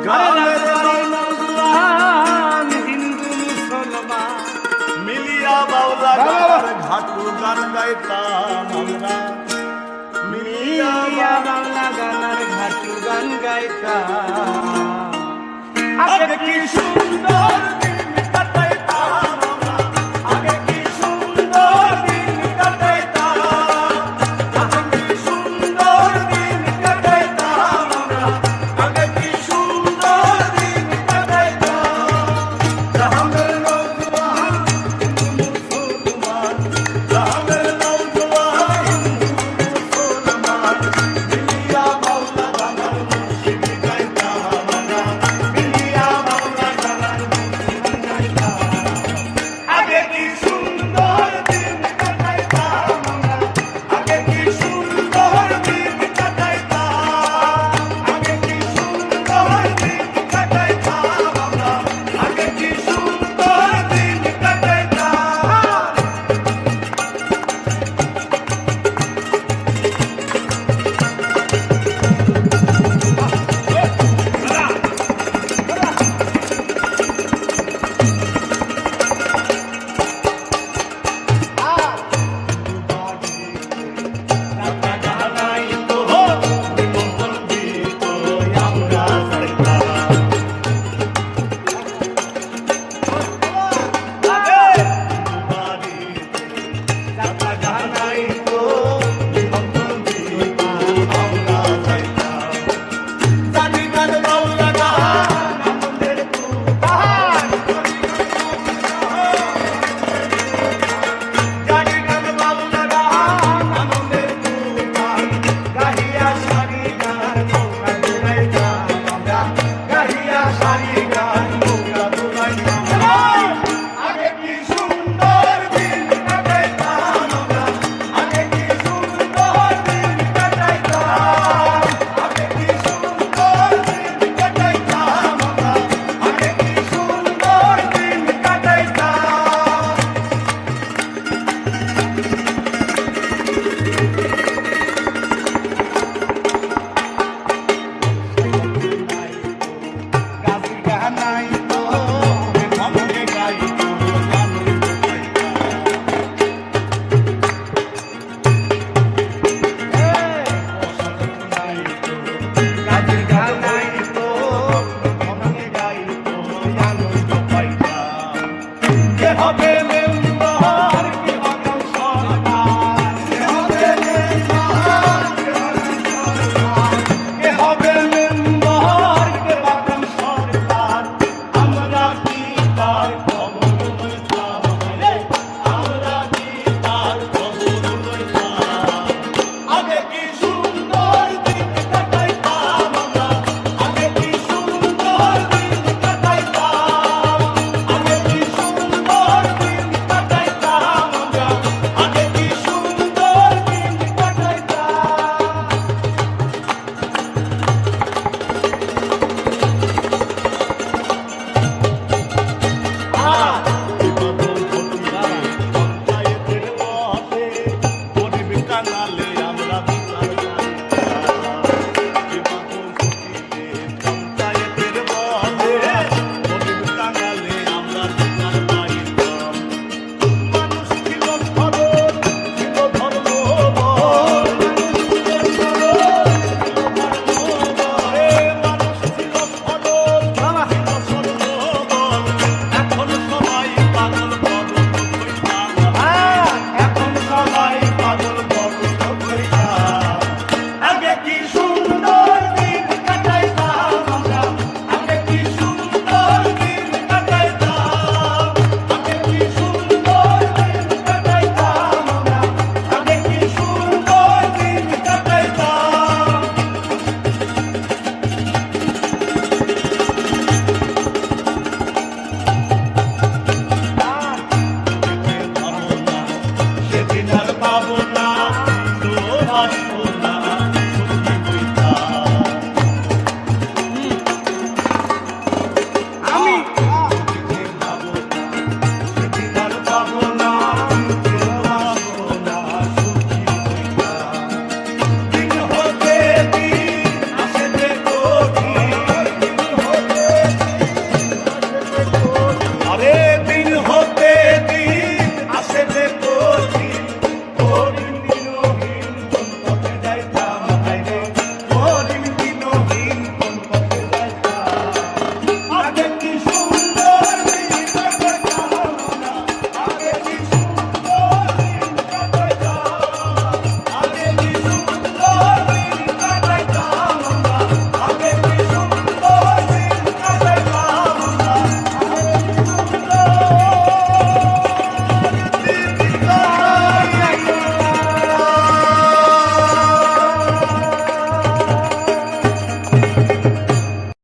গ্রামের নওজোয়ান হিন্দু মুসলমান মিলিয়া বাউলা গানার ঘাটু গান গাইতাম আমরা, মিলিয়া বাউলা গানার ঘাটু গান গাইতাম। আগে কি সুন্দর দিন কাটাইতাম আমরা, আগে কি সুন্দর দিন কাটাইতাম, আগে কি সুন্দর দিন কাটাইতাম আমরা, আগে কি সুন্দর দিন কাটাইতাম। গ্রামের নওজোয়ান হিন্দু মুসলমান, গ্রামের নওজোয়ান হিন্দু মুসলমান মিলিয়া বাউলা গানার মুর্শিদ গাইতাম আমরা, মিলিয়া বাউলা গানার মুর্শিদ গাইতাম। আগে কি সুন্দর দিন কাটাইতাম আমরা, আগে কি সুন্দর দিন কাটাইতাম, আগে কি সুন্দর দিন কাটাইতাম আমরা, আগে কি সুন্দর দিন কাটাইতাম। গাহিয়া সারি গান